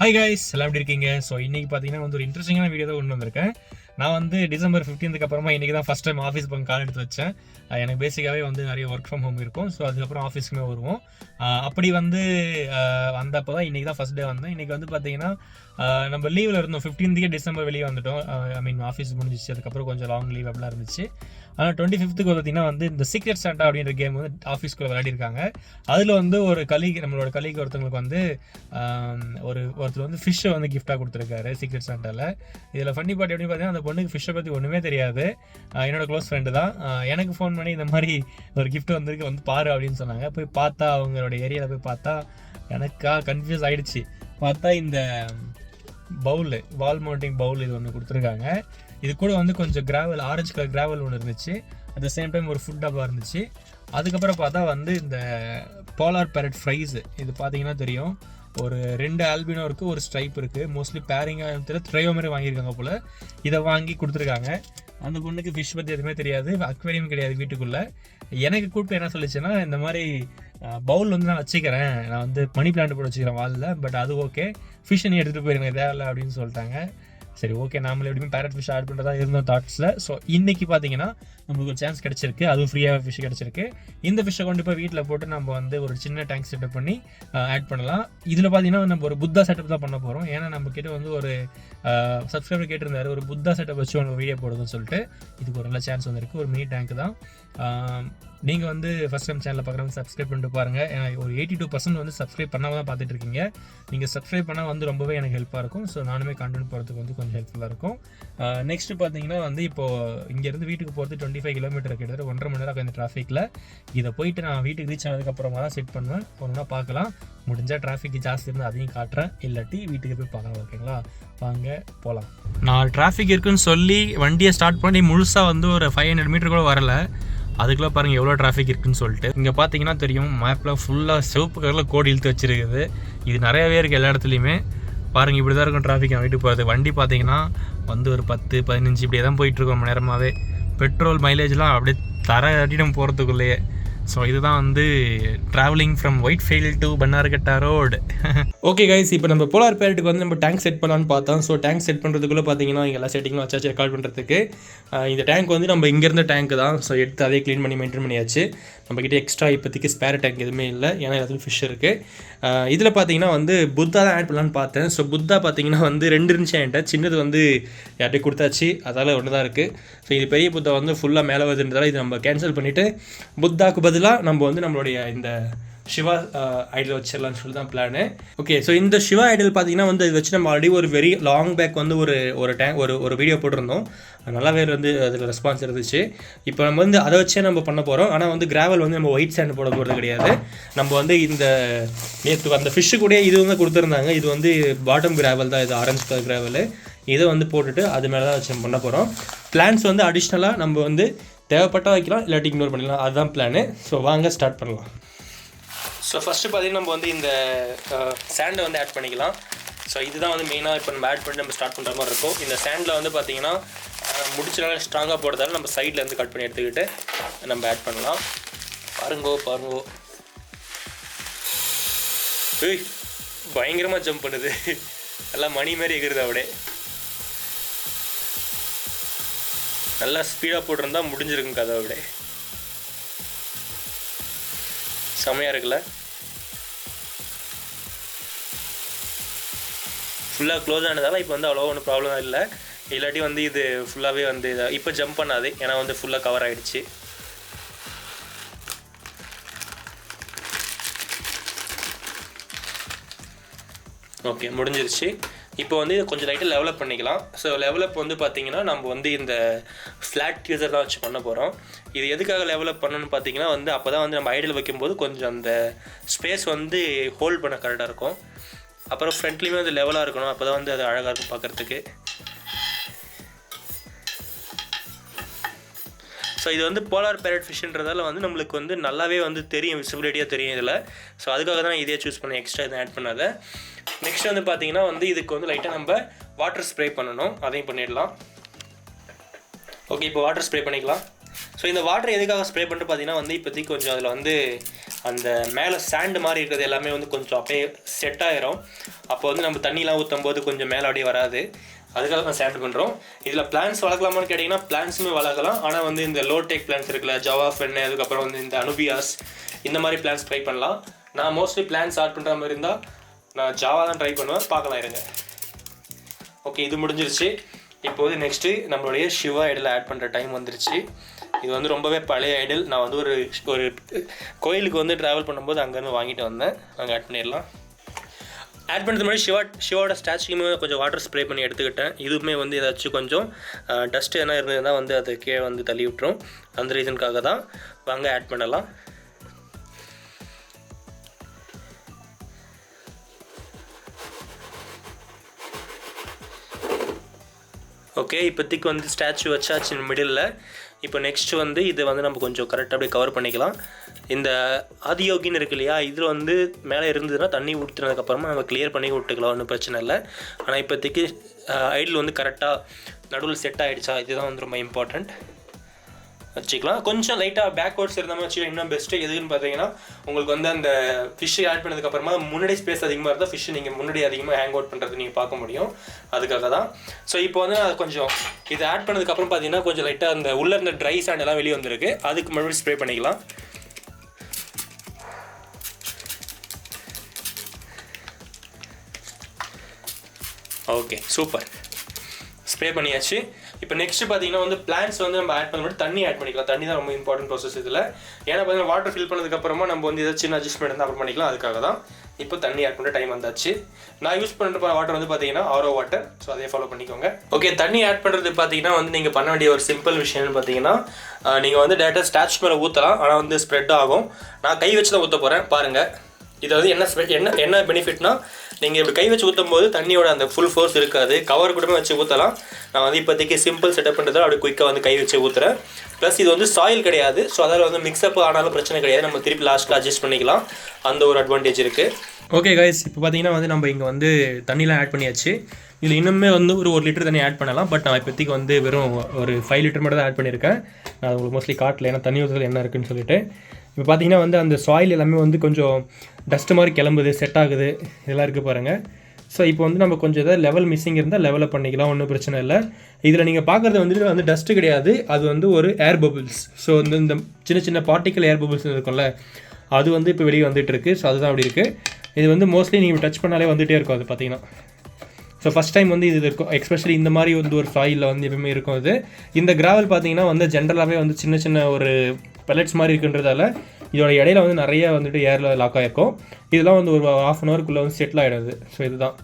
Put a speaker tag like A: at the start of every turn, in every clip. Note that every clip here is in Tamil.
A: ஹாய் கைஸ், எல்லாம் எப்படி இருக்கீங்க? ஸோ இன்றைக்கி பார்த்தீங்கன்னா ஒரு இன்ட்ரெஸ்டிங்கான வீடியோ தான் கொண்டு வந்திருக்கேன். நான் டிசம்பர் 15க்கு அப்புறமா இன்றைக்கி தான் ஃபஸ்ட் டைம் ஆஃபீஸ் போய் கால் எடுத்து வச்சேன். எனக்கு பேசிக்காகவே நிறைய ஒர்க் ஃப்ரம் ஹோம் இருக்கும். ஸோ அதுக்கப்புறம் ஆஃபீஸ்க்குமே வருவோம். அப்படி வந்தப்போ தான் இன்றைக்கி தான் ஃபஸ்ட் டே வந்தேன். இன்றைக்கி பார்த்தீங்கன்னா நம்ம லீவில் இருந்தோம். 15th டிசம்பர் வெளியே வந்துட்டோம். ஆஃபீஸ் முடிஞ்சிச்சு. அதுக்கப்புறம் கொஞ்சம் லாங் லீவ் அப்படிலாம் இருந்துச்சு. ஆனால் 25th பார்த்தீங்கன்னா இந்த சீக்ரெட் சாண்டா அப்படின்ற கேம் ஆஃபீஸ்க்குள்ளே விளையாடிருக்காங்க. அதில் ஒரு நம்மளோட கலீக் ஒருத்தவங்களுக்கு ஒருத்தர் ஃபிஷ்ஷை கிஃப்டாக கொடுத்துருக்காரு சீக்ரெட் சாண்டாவில். இதில் ஃபன்னி பார்ட் எப்படி பார்த்தீங்கன்னா அந்த பொண்ணுக்கு ஃபிஷ்ஷை பற்றி ஒன்றுமே தெரியாது. என்னோட க்ளோஸ் ஃப்ரெண்டு தான். எனக்கு ஃபோன் பண்ணி இந்த மாதிரி ஒரு கிஃப்ட் வந்திருக்கு பாரு அப்படின்னு சொன்னாங்க. போய் பார்த்தா அவங்களோட ஏரியாவில் போய் பார்த்தா எனக்கா கன்ஃபியூஸ் ஆகிடுச்சு. பார்த்தா இந்த வால் மவுண்டிங் பவுல் இது ஒன்று கொடுத்துருக்காங்க. இது கூட கொஞ்சம் கிராவல், ஆரஞ்சு கலர் கிராவல் ஒன்று இருந்துச்சு. அட் த சேம் டைம் ஒரு ஃபுட் டப்பா இருந்துச்சு. அதுக்கப்புறம் பார்த்தா இந்த போலார் பேரட் ஃப்ரைஸ் இது பார்த்தீங்கன்னா தெரியும். ஒரு 2 ஆல்பினோ இருக்குது, ஒரு ஸ்ட்ரைப் இருக்குது. மோஸ்ட்லி பேரிங்காக ட்ரையோ மாதிரி வாங்கியிருக்காங்க போல். இதை வாங்கி கொடுத்துருக்காங்க. அந்த பொண்ணுக்கு ஃபிஷ் பற்றி எதுவுமே தெரியாது, அக்வேரியம் கிடையாது வீட்டுக்குள்ளே. எனக்கு கூப்பிட்டு என்ன சொல்லிச்சுன்னா, இந்த மாதிரி பவுல் நான் வச்சுக்கிறேன், நான் மணி பிளான்ட் போட்டு வச்சுக்கிறேன் வாலில், பட் அது ஓகே, ஃபிஷ்ஷை நீ எடுத்துகிட்டு போயிருங்க தேவையில்லை அப்படின்னு சொல்லிட்டாங்க. சரி ஓகே, நாமளே எப்படியுமே பேரட் ஃபிஷ் ஆட் பண்ணுறதா இருந்தோம் தாட்ஸில். ஸோ இன்றைக்கி பார்த்தீங்கன்னா நமக்கு ஒரு சான்ஸ் கிடச்சிருக்கு, அதுவும் ஃப்ரீயாக ஃபிஷ் கிடச்சிருக்கு. இந்த ஃபிஷ்ஷை கொண்டு போய் வீட்டில் போட்டு நம்ம ஒரு சின்ன டேங்க் செட்டப் பண்ணி ஆட் பண்ணலாம். இதில் பார்த்தீங்கன்னா நம்ம ஒரு புத்தா செட்டப் தான் பண்ண போகிறோம். ஏன்னா நம்ம கிட்ட ஒரு சப்ஸ்கிரைபர் கேட்டிருந்தாரு, ஒரு புத்தா செட்டப் வச்சு ஒரு வீடியோ போடுதுன்னு சொல்லிட்டு. இதுக்கு ஒரு நல்ல சான்ஸ் வந்திருக்கு. ஒரு மினி டேங்க் தான். நீங்கள் ஃபஸ்ட் டைம் சேனலில் பார்க்குறவங்க சப்ஸ்கிரைப் பண்ணிட்டு பாருங்கள். ஏன்னா ஒரு 82% சப்ஸ்கிரைப் பண்ணாமல் தான் பார்த்துட்டு இருக்கீங்க. நீங்கள் சப்ஸ்கிரைப் பண்ணால் ரொம்பவே எனக்கு ஹெல்ப்பாக இருக்கும். ஸோ நானுமே கண்டென்ட் போகிறதுக்கு கொஞ்சம் ஹெல்ப்ஃபுல்லாக இருக்கும். நெக்ஸ்ட்டு பார்த்தீங்கன்னா இப்போது இங்கேருந்து வீட்டுக்கு போகிறது 25 கிலோமீட்டர் கிட்டத்தட்ட 1.5 மணி நேரம் இந்த டிராஃபிக்கில். இதை போயிட்டு நான் வீட்டுக்கு ரீச் ஆனதுக்கப்புறமா தான் செட் பண்ணுவேன். ஒன்றா பார்க்கலாம். முடிஞ்சால் டிராஃபிக் ஜாஸ்தி இருந்தால் அதையும் காட்டுறேன், இல்லாட்டி வீட்டுக்கு போய் பார்க்கலாம். ஓகேங்களா, வாங்க போகலாம். நான் டிராஃபிக் இருக்குன்னு சொல்லி வண்டியை ஸ்டார்ட் பண்ணி முழுசாக ஒரு 500 மீட்டர் கூட வரலை. அதுக்குள்ளே பாருங்கள் எவ்வளோ டிராஃபிக் இருக்குதுன்னு சொல்லிட்டு. இங்கே பார்த்தீங்கன்னா தெரியும், மேப்பில் ஃபுல்லாக சிவப்பு கலரில் கோடு இழுத்து வச்சுருக்குது. இது நிறையவே இருக்குது எல்லா இடத்துலையுமே. பாருங்கள் இப்படி தான் இருக்கும் டிராஃபிக். நான் வீட்டுக்கு போகிறது வண்டி பார்த்தீங்கன்னா ஒரு 10-15 இப்படியே தான் போயிட்டுருக்கோம் மணி நேரமாகவே. பெட்ரோல் மைலேஜ்லாம் அப்படியே தர அடிடம் போகிறதுக்குள்ளேயே. ஸோ இதுதான் travelling from Whitefield to Bannerghatta road. Okay guys, இப்போ நம்ம போலார் பேரட்டுக்கு நம்ம டேங்க் செட் பண்ணலான்னு பார்த்தோம். ஸோ டேங்க் செட் பண்ணுறதுக்குள்ளே பார்த்தீங்கன்னா இங்கே எல்லா செட்டிங்கும் வச்சாச்சு ரெக்கார்ட் பண்ணுறதுக்கு. இந்த டேங்க் நம்ம இங்கேருந்த டேங்க் தான். ஸோ எடுத்து அதே க்ளீன் பண்ணி மெயின்டைன் பண்ணியாச்சு. நம்மக்கிட்ட எக்ஸ்ட்ரா இப்போதைக்கு ஸ்பேர் டேங்க் எதுவுமே இல்லை, ஏன்னா எல்லாத்துக்கும் ஃபிஷ் இருக்குது. இதில் பார்த்தீங்கன்னா புத்தா தான் ஆட் பண்ணலான்னு பார்த்தேன். ஸோ புத்தா பார்த்தீங்கன்னா 2 இருந்துச்சு என்கிட்ட. சின்னது யார்கிட்ட கொடுத்தாச்சு, அதால் ஒன்று தான் இருக்குது. ஸோ இது பெரிய புத்தா ஃபுல்லாக மேலே வருதுன்றதால இது நம்ம கேன்சல் பண்ணிவிட்டு புத்தாக்கு பதிலாக நம்ம நம்மளுடைய இந்த சிவா ஐடல் வச்சிடலான்னு சொல்லி தான் பிளானு. ஓகே, ஸோ இந்த சிவா ஐடல் பார்த்தீங்கன்னா இது வச்சு நம்ம ஆல்ரெடி ஒரு வெரி லாங் பேக் ஒரு டேங்க் ஒரு வீடியோ போட்டிருந்தோம். நல்லாவே அதில் ரெஸ்பான்ஸ் இருந்துச்சு. இப்போ நம்ம அதை வச்சே நம்ம பண்ண போகிறோம். ஆனால் கிராவல் நம்ம ஒயிட் சாண்ட் போட போகிறது கிடையாது. நம்ம இந்த நேற்று அந்த ஃபிஷ்ஷு கூட இது கொடுத்துருந்தாங்க. இது பாட்டம் கிராவல் தான், இது ஆரஞ்சு கலர் கிராவல். இதை போட்டுட்டு அது மேலே தான் வச்சு பண்ண போகிறோம். பிளான்ஸ் அடிஷ்னலாக நம்ம தேவைப்பட்டால் வைக்கலாம், இல்லாட்டி இக்னோர் பண்ணிக்கலாம். அதுதான் பிளானு. ஸோ வாங்க ஸ்டார்ட் பண்ணலாம். ஸோ ஃபஸ்ட்டு பார்த்தீங்கன்னா நம்ம இந்த சாண்டை ஆட் பண்ணிக்கலாம். ஸோ இதுதான் மெயினாக இப்போ நம்ம ஆட் பண்ணி நம்ம ஸ்டார்ட் பண்ணுற மாதிரி இருக்கும். இந்த சாண்டில் பார்த்தீங்கன்னா முடிச்ச நல்லா ஸ்ட்ராங்காக போடுறதால நம்ம சைட்லேருந்து கட் பண்ணி எடுத்துக்கிட்டு நம்ம ஆட் பண்ணலாம். பாருங்கோ ஏய், பயங்கரமாக ஜம்ப் பண்ணுது, எல்லாம் மணி மாதிரி எகிருது. அப்படியே நல்லா ஸ்பீடாக போட்டிருந்தா முடிஞ்சிருக்கும் கதை. அப்படியே செமையாக இருக்குல்ல. ஃபுல்லாக க்ளோஸ் ஆனதால் இப்போ அவ்வளோ ஒன்றும் ப்ராப்ளம் இல்லை. இல்லாட்டி இது ஃபுல்லாகவே இப்போ ஜம்ப் பண்ணாது, ஏன்னா ஃபுல்லாக கவர் ஆகிடுச்சு. ஓகே, முடிஞ்சிருச்சு. இப்போ இதை கொஞ்சம் லைட்டாக லெவலப் பண்ணிக்கலாம். ஸோ லெவலப் பார்த்தீங்கன்னா நம்ம இந்த ஃப்ளாட் டீசர் தான் வச்சு பண்ண போகிறோம். இது எதுக்காக லெவலப் பண்ணணும்னு பார்த்தீங்கன்னா அப்போ தான் நம்ம ஐடல் வைக்கும்போது கொஞ்சம் அந்த ஸ்பேஸ் ஹோல்ட் பண்ண கரெக்டாக இருக்கும். அப்புறம் ஃப்ரண்ட்லேயுமே லெவலாக இருக்கணும், அப்போ தான் அது அழகாக இருக்கும் பார்க்குறதுக்கு. ஸோ இது போலார் பேரட் ஃபிஷ்ன்றதால நம்மளுக்கு நல்லாவே தெரியும், விசிபிலிட்டியாக தெரியும் இதில். ஸோ அதுக்காக தான் நான் இதே சூஸ் பண்ணேன், எக்ஸ்ட்ரா இதை ஆட் பண்ணாத. நெக்ஸ்ட் பார்த்தீங்கன்னா இதுக்கு லைட்டாக நம்ம வாட்டர் ஸ்ப்ரே பண்ணணும், அதையும் பண்ணிடலாம். ஓகே, இப்போ வாட்டர் ஸ்ப்ரே பண்ணிக்கலாம். ஸோ இந்த வாட்டர் எதுக்காக ஸ்ப்ரே பண்ணிட்டு பார்த்தீங்கன்னா இப்போதைக்கு கொஞ்சம் அதில் அந்த மேலே சாண்டு மாதிரி இருக்கிறது எல்லாமே வந்து கொஞ்சம் அப்படியே செட் ஆகிரும். அப்போ வந்து நம்ம தண்ணிலாம் ஊற்றும் போது கொஞ்சம் மேலே அப்படியே வராது. அதுக்காக தான் சாண்டு பண்ணுறோம். இதில் பிளான்ஸ் வளர்க்கலாமான்னு கேட்டிங்கன்னா பிளான்ஸுமே வளர்க்கலாம். ஆனால் வந்து இந்த லோ டெக் பிளான்ஸ் இருக்குல்ல, ஜவா ஃபென்னு, அதுக்கப்புறம் வந்து இந்த அனுபியாஸ், இந்த மாதிரி பிளான்ஸ் ட்ரை பண்ணலாம். நான் மோஸ்ட்லி பிளான்ஸ் ஸ்டார்ட் பண்ணுற மாதிரி இருந்தால் நான் ஜாவா தான் ட்ரை பண்ணுவேன். பார்க்கலாம் இருங்க. ஓகே, இது முடிஞ்சிருச்சு. இப்போது நெக்ஸ்ட்டு நம்மளுடைய சிவா ஐடல் ஆட் பண்ணுற டைம் வந்துருச்சு. இது வந்து ரொம்பவே பழைய ஐடல். நான் வந்து ஒரு கோயிலுக்கு வந்து ட்ராவல் பண்ணும்போது அங்கேருந்து வாங்கிட்டு வந்தேன். அங்கே ஆட் பண்ணிடலாம். ஆட் பண்ணுறது முன்னாடி சிவாவோட ஸ்டாச்சுக்குமே கொஞ்சம் வாட்டர் ஸ்ப்ரே பண்ணி எடுத்துக்கிட்டேன். இதுவுமே வந்து ஏதாச்சும் கொஞ்சம் டஸ்ட்டு என்ன இருந்ததுன்னா வந்து அது கீழே வந்து தள்ளி விட்டுரும். அந்த ரீசனுக்காக தான். வாங்க ஆட் பண்ணலாம். ஓகே, இப்போதைக்கு வந்து ஸ்டாச்சு வச்சாச்சு மிடில். இப்போ நெக்ஸ்ட்டு வந்து இதை வந்து நம்ம கொஞ்சம் கரெக்டாக அப்படியே கவர் பண்ணிக்கலாம். இந்த ஆதியோகின்னு இருக்கு இல்லையா, இதில் வந்து மேலே இருந்ததுன்னா தண்ணி ஊற்றுனதுக்கப்புறமா நம்ம கிளியர் பண்ணி விட்டுக்கலாம், ஒன்றும் பிரச்சனை இல்லை. ஆனால் இப்போதைக்கு ஐடில் வந்து கரெக்டாக நடுவில் செட் ஆகிடுச்சா, இதுதான் வந்து ரொம்ப இம்பார்ட்டண்ட். வச்சுக்கலாம். கொஞ்சம் லைட்டாக பேக்வர்ட்ஸ் இருந்தாமல் வச்சுக்கலாம், இன்னும் பெஸ்ட்டு. எதுக்குன்னு பார்த்தீங்கன்னா உங்களுக்கு வந்து அந்த ஃபிஷ்ஷை ஆட் பண்ணதுக்கப்புறமா முன்னாடி ஸ்பேஸ் அதிகமாக இருந்தால் ஃபிஷ்ஷை நீங்கள் முன்னாடி அதிகமாக ஹேங் அவுட் பண்ணுறது நீங்கள் பார்க்க முடியும். அதுக்காக தான். ஸோ இப்போ வந்து கொஞ்சம் இது ஆட் பண்ணதுக்கப்புறம் பார்த்தீங்கன்னா கொஞ்சம் லைட்டாக அந்த உள்ளே இருந்த ட்ரை சாண்ட் எல்லாம் வெளியே வந்துருக்கு. அதுக்கு மறுபடியும் ஸ்ப்ரே பண்ணிக்கலாம். Okay, super. ஸ்ப்ரே பண்ணியாச்சு. இப்போ நெக்ஸ்ட் பார்த்தீங்கன்னா வந்து பிளான்ஸ் வந்து நம்ம ஆட் பண்ணும்போது தண்ணி ஆட் பண்ணிக்கலாம். தண்ணி தான் ரொம்ப இம்பார்ட்டன்ட் ப்ராசஸ் இதில். ஏன்னா பார்த்தீங்கன்னா வாட்டர் ஃபில் பண்ணதுக்கப்புறமா நம்ம வந்து ஏதாச்சும் சின்ன அட்ஜஸ்ட்மெண்ட் இருந்தால் அப்புறம் பண்ணிக்கலாம். அதுக்காக தான் இப்போ தண்ணி ஆட் பண்ணுற டைம் வந்தாச்சு. நான் யூஸ் பண்ணுற வாட்டர் வந்து பார்த்தீங்கன்னா ஆரோ வாட்டர். ஸோ அதே ஃபாலோ பண்ணிக்கோங்க. ஓகே, தண்ணி ஆட் பண்ணுறது பார்த்தீங்கன்னா வந்து நீங்கள் பண்ண வேண்டிய ஒரு சிம்பிள் விஷயம்னு பார்த்தீங்கன்னா நீங்கள் வந்து டேரெக்டாக ஸ்டாச்சு மேலே ஊற்றலாம். ஆனால் வந்து ஸ்ப்ரெட் ஆகும். நான் கை வச்சு தான் ஊற்ற போகிறேன். பாருங்கள், இதை வந்து என்ன பெனிஃபிட்னா, நீங்கள் இப்படி கை வச்சு ஊற்றும் போது தண்ணியோட அந்த ஃபுல் ஃபோர்ஸ் இருக்காது. கவர் கூட வச்சு ஊற்றலாம். நான் வந்து இப்போதைக்கு சிம்பிள் செட்டப் பண்ணுறதால அப்படி குயிக்காக வந்து கை வச்சு ஊற்றுறேன். ப்ளஸ் இது வந்து சாயில் கிடையாது. ஸோ அதில் வந்து மிக்ஸ்அப் ஆனாலும் பிரச்சனை கிடையாது. நம்ம திருப்பி லாஸ்ட்டில் அட்ஜஸ்ட் பண்ணிக்கலாம். அந்த ஒரு அட்வான்டேஜ் இருக்குது. ஓகே கைஸ், இப்போ பார்த்தீங்கன்னா வந்து நம்ம இங்கே வந்து தண்ணிலாம் ஆட் பண்ணியாச்சு. இதில் இன்னுமே வந்து ஒரு லிட்டர் தண்ணி ஆட் பண்ணலாம். பட் நான் இப்போதைக்கு வந்து வெறும் ஒரு 5 லிட்டர் மட்டும் தான் ஆட் பண்ணியிருக்கேன். நான் உங்களுக்கு மோஸ்ட்லி காட்டல, ஏன்னா தண்ணி ஊற்றுறது என்ன இருக்குன்னு சொல்லிட்டு. இப்போ பார்த்தீங்கன்னா வந்து அந்த சாயில் எல்லாமே வந்து கொஞ்சம் டஸ்ட்டு மாதிரி கிளம்புது, செட் ஆகுது, இதெல்லாம் இருக்குது பாருங்கள். ஸோ இப்போ வந்து நம்ம கொஞ்சம் ஏதாவது லெவல் மிஸ்ஸிங் இருந்தால் லெவலில் பண்ணிக்கலாம், ஒன்றும் பிரச்சனை இல்லை. இதில் நீங்கள் பார்க்குறது வந்து டஸ்ட்டு கிடையாது, அது வந்து ஒரு ஏர் பபிள்ஸ். ஸோ இந்த சின்ன சின்ன பார்ட்டிக்கல் ஏர் பபிள்ஸ் இருக்கும்ல, அது வந்து இப்போ வெளியே வந்துட்டு இருக்குது. ஸோ அதுதான் அப்படி இருக்குது. இது வந்து மோஸ்ட்லி நீங்கள் டச் பண்ணாலே வந்துகிட்டே இருக்கும். அது பார்த்தீங்கன்னா ஸோ ஃபஸ்ட் டைம் வந்து இது இருக்கும். எஸ்பெஷலி இந்த மாதிரி வந்து ஒரு சாயிலில் வந்து எப்பவுமே இருக்கும். அது இந்த கிராவல் பார்த்தீங்கன்னா வந்து ஜென்ரலாகவே வந்து சின்ன சின்ன ஒரு பெல்லட்ஸ் மாதிரி இருக்குன்றதால இதோட இடையில வந்து நிறைய வந்துட்டு ஏரில் லாக் ஆகிருக்கும். இதெல்லாம் வந்து ஒரு 1/2 an hourக்குள்ளே வந்து செட்டில் ஆகிடாது. ஸோ இதுதான்.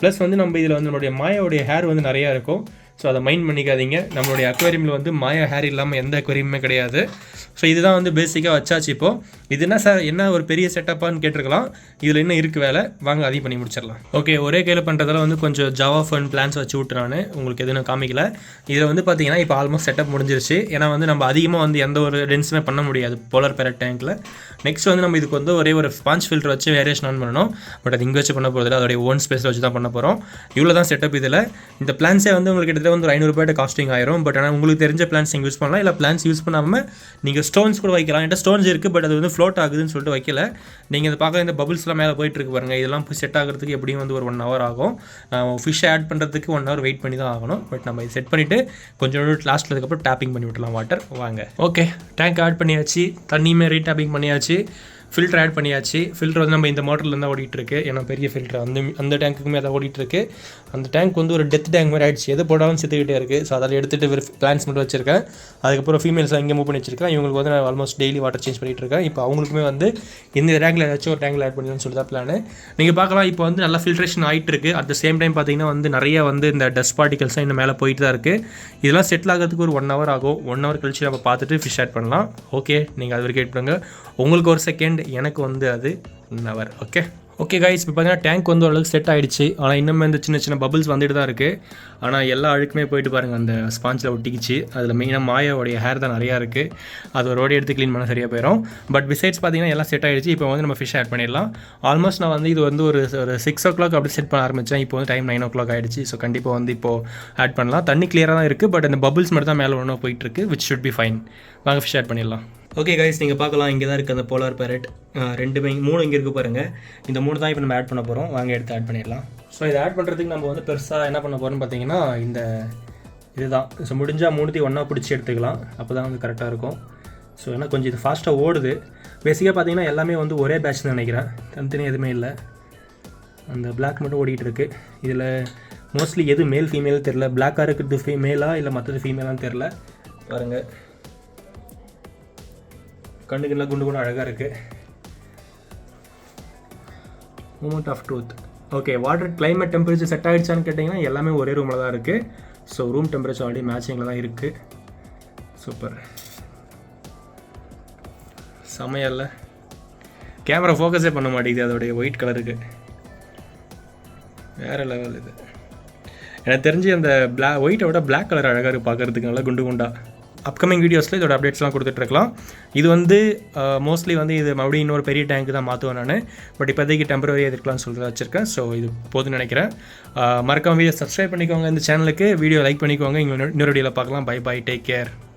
A: ப்ளஸ் வந்து நம்ம இதில் வந்து நம்மளுடைய மாயாவுடைய ஹேர் வந்து நிறையா இருக்கும். ஸோ அதை மைண்ட் பண்ணிக்காதீங்க. நம்மளுடைய அக்வேரியமில் வந்து மாயா ஹேர் இல்லாமல் எந்த அக்வேரியமுமே கிடையாது. ஸோ இதுதான் வந்து பேசிக்காக வச்சாச்சு. இப்போது இது என்ன சார், என்ன ஒரு பெரிய செட்டப்பான்னு கேட்டிருக்கலாம். இதில் என்ன இருக்குது வேலை, வாங்க அதையும் பண்ணி முடிச்சிடலாம். ஓகே, ஒரே கையில் பண்ணுறதால வந்து கொஞ்சம் ஜாவா ஃபன் பிளான்ஸ் வச்சு விட்டு நான் உங்களுக்கு எதுவும் காமிக்கல. இதில் வந்து பார்த்தீங்கன்னா இப்போ ஆல்மோஸ்ட் செட்டப் முடிஞ்சிருச்சு. ஏன்னா வந்து நம்ம அதிகமாக வந்து எந்த ஒரு டென்ஸுமே பண்ண முடியாது போலார் பேரட் டேங்க்கில். நெக்ஸ்ட் வந்து நம்ம இதுக்கு வந்து ஒரே ஒரு ஸ்பாஞ்ச் ஃபில்டர் வச்சு வேரியேஷன் ஆன் பண்ணணும். பட் அது இங்கே வச்சு பண்ண போகிறதில்ல, அதோடைய ஓன் ஸ்பேஸில் வச்சு தான் பண்ண போகிறோம். இவ்வளோ தான் செட்டப். இதில் இந்த பிளான்ஸே வந்து உங்களுக்கு கிட்டத்தட்ட வந்து ஒரு 500 ரூபாய்ட்டு காஸ்டிங் ஆயிரும். பட் ஆனால் உங்களுக்கு தெரிஞ்ச பிளான்ஸ் நீங்கள் யூஸ் பண்ணலாம். இல்லை பிளான்ஸ் யூஸ் பண்ணாமல் நீங்கள் ஸ்டோன்ஸ் கூட வைக்கலாம். என்கிட்ட ஸ்டோன்ஸ் இருக்குது, பட் அது வந்து ஃப்ளோட் ஆகுதுன்னு சொல்லிட்டு வைக்கல. நீங்கள் இதை பார்க்க இந்த பபிள்ஸ்லாம் மேலே போயிட்டு இருக்கு பாருங்கள். இதெல்லாம் போய் செட் ஆகிறதுக்கு எப்படியும் வந்து ஒரு 1 hour ஆகும். ஃபிஷ் ஆட் பண்ணுறதுக்கு 1 hour வெயிட் பண்ணி தான் ஆகணும். பட் நம்ம செட் பண்ணிவிட்டு கொஞ்சம் லாஸ்ட்டில் அதுக்கப்புறம் டேப்பிங் பண்ணி விட்டுலாம் வாட்டர். வாங்க. ஓகே, டேங்க் ஆட் பண்ணியாச்சு. தண்ணியுமே ரீடேப்பிங் பண்ணியாச்சு. ஃபில்டர் ஆட் பண்ணியாச்சு. ஃபில்டர் வந்து நம்ம இந்த மோட்டர்லேருந்து தான் ஓடிட்டுருக்கு. ஏன்னா பெரிய ஃபில்டர் அந்த டேங்க்குமே அதை ஓடிட்டுருக்கு. அந்த டேங்க் வந்து ஒரு டெத் டேங்க் மாதிரி ஆகிடுச்சு. எது போடாலும் செத்துக்கிட்டே இருக்குது. ஸோ அதில் எடுத்துகிட்டு வெறும் பிளான்ஸ் மட்டும் வச்சிருக்கேன். அதுக்கப்புறம் ஃபீமேல்ஸ் இங்கே மூவ் பண்ணி வச்சிருக்கேன். இவங்களுக்கு வந்து நான் ஆல்மோஸ்ட் டெய்லி வாட்டர் சேஞ்ச் பண்ணிட்டு இருக்கேன். இப்போ அவங்களுக்குமே வந்து இந்த டேங்கில் ஏதாச்சும் ஒரு டேங்கில் ஆட் பண்ணணும்னு சொல்லி தான் பிளான். நீங்கள் பார்க்கலாம், இப்போ வந்து நல்லா ஃபில்ட்ரேஷன் ஆகிட்டு இருக்குது. அட் த சேம் டைம் பார்த்தீங்கன்னா வந்து நிறைய வந்து இந்த டஸ்ட் பார்ட்டிகல்ஸாக இன்னும் மேலே போயிட்டு தான் இருக்குது. இதெல்லாம் செட்டில் ஆகிறதுக்கு ஒரு 1 hour ஆகும். 1 hour கழிச்சு நம்ம பார்த்துட்டு ஃபிஷ் ஆட் பண்ணலாம். ஓகே, நீங்கள் அது வரைக்கும் வெயிட் பண்ணுங்கள். உங்களுக்கு ஒரு செகண்ட், எனக்கு வந்து அது 1 hour. ஓகே கைஸ், இப்போ பார்த்தீங்கன்னா டேங்க் வந்து ஓரளவுக்கு செட் ஆகிடுச்சு. ஆனால் இன்னுமே இந்த சின்ன சின்ன பபிள்ஸ் வந்துட்டு தான் இருக்குது. ஆனால் எல்லா அழுக்குமே போயிட்டு பாருங்கள் அந்த ஸ்பாஞ்சில் ஒட்டிக்கிச்சு. அதில் மெயினாக மாயாவுடைய ஹேர் தான் நிறையா இருக்குது. அது ஒரு ரோடி எடுத்து க்ளீன் பண்ண சரியாக போயிடும். பட் பிசைட்ஸ் பார்த்தீங்கன்னா எல்லாம் செட் ஆகிடுச்சு. இப்போ வந்து நம்ம ஃபிஷ் ஆட் பண்ணிடலாம். ஆல்மோஸ்ட் நான் வந்து இது வந்து ஒரு 6 o'clock அப்படி செட் பண்ண ஆரம்பித்தேன். இப்போ வந்து டைம் 9 o'clock ஆகிடுச்சு. ஸோ கண்டிப்பாக வந்து இப்போது ஆட் பண்ணலாம். தண்ணி கிளியராக தான் இருக்குது. பட் அந்த பபிள்ஸ் மட்டும் தான் மேலே ஒன்றும் போயிட்டுருக்கு. Which should be fine. வாங்க ஃபிஷ் ஆட் பண்ணிடலாம். ஓகே கைஸ், நீங்கள் பார்க்கலாம் இங்கே தான் இருக்குது அந்த போலார் பேரட். 3 இங்கே இருக்குது பாருங்கள். இந்த 3 தான் இப்போ நம்ம ஆட் பண்ண போகிறோம். வாங்க எடுத்து ஆட் பண்ணிடலாம். ஸோ இதை ஆட் பண்ணுறதுக்கு நம்ம வந்து பெருசாக என்ன பண்ண போகிறோம்னு பார்த்தீங்கன்னா இந்த இதுதான். ஸோ முடிஞ்சால் 3 ஒன்றா பிடிச்சி எடுத்துக்கலாம், அப்போ தான் வந்து கரெக்டாக இருக்கும். ஸோ ஏன்னா கொஞ்சம் இது ஃபாஸ்ட்டாக ஓடுது. பேசிக்காக பார்த்தீங்கன்னா எல்லாமே வந்து ஒரே பேட்ச் தான் நினைக்கிறேன், தனித்தனி எதுவுமே இல்லை. அந்த பிளாக் மட்டும் ஓடிக்கிட்டு இருக்குது. இதில் மோஸ்ட்லி எது மேல் ஃபீமேல் தெரில. பிளாக்காக இருக்கிறது மேலா இல்லை மற்றது ஃபீமேலான்னு தெரில. பாருங்கள், கண்ணுக்கெல்லாம் குண்டு குண்டு அழகாக இருக்குது. Moment of truth. Okay, water climate temperature set ஆகிடுச்சான்னு கேட்டிங்கன்னா எல்லாமே ஒரே ரூமில் தான் இருக்குது. ஸோ ரூம் டெம்பரேச்சர் ஆல்ரெடி மேட்சிங்கில் தான் இருக்குது. சூப்பர், செமையல்ல. கேமரா ஃபோக்கஸே பண்ண மாட்டேங்குது அதோடைய ஒயிட் கலருக்கு. வேறு லெவல் இது. எனக்கு தெரிஞ்சு அந்த ஒயிட்டை விட பிளாக் கலர் அழகாக இருக்குது பார்க்குறதுக்கு, நல்லா குண்டு குண்டா. அப்கமிங் வீடியோஸில் இதோட அப்டேட்ஸ்லாம் கொடுத்துட்ருக்கலாம். இது வந்து மோஸ்ட்லி வந்து இது மறுபடியும் இன்னொரு பெரிய டேங்க்கு தான் மாற்றுவேன் நான். பட் இப்போதைக்கு டெம்பரரி எதிர்க்கலாம்னு சொல்லிட்டு வச்சுருக்கேன். ஸோ இது போதுன்னு நினைக்கிறேன். மறக்காம வீடியோ சப்ஸ்கிரைப் பண்ணிக்கோங்க இந்த சேனலுக்கு. வீடியோ லைக் பண்ணிக்கோங்க. இன்னொரு வீடியோவில் பார்க்கலாம். Bye bye, take care.